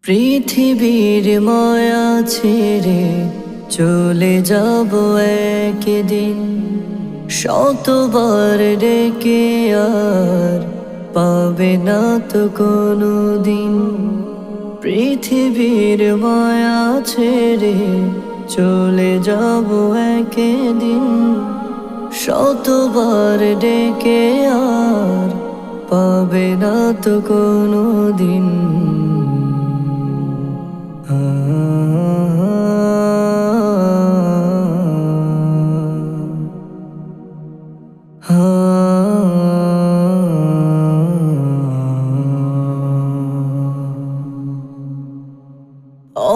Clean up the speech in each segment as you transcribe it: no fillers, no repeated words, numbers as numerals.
পৃথিবীর মায়া ছেড়ে চলে যাব একদিন, শতবার ডেকে আর পাবে না তো কোনো দিন। পৃথিবীর মায়া ছেড়ে চলে যাব একদিন, শতবার ডেকে আর পাবে না তো কোনো দিন।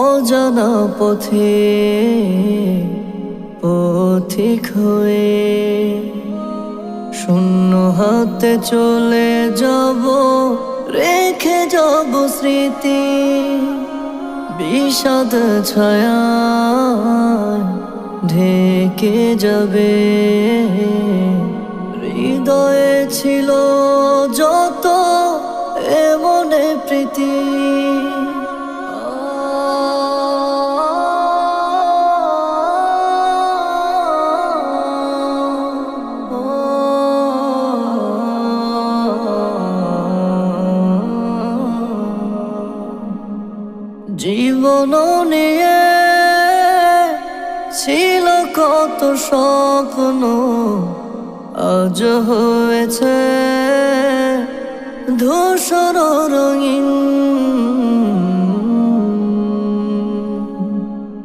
অজানা পথে পথিক হয়ে শূন্য হাতে চলে যাব, রেখে যাব স্মৃতি বিষাদ ছায়া ঢেকে যাবে। হৃদয়ে ছিল যত এমনে প্রীতি, জীবন নিয়ে ছিল কত স্বপ্ন, আজ হয়েছে ধূসর রঙিন।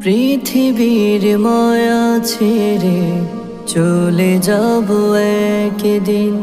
পৃথিবীর মায়া ছেড়ে চলে যাব একদিন।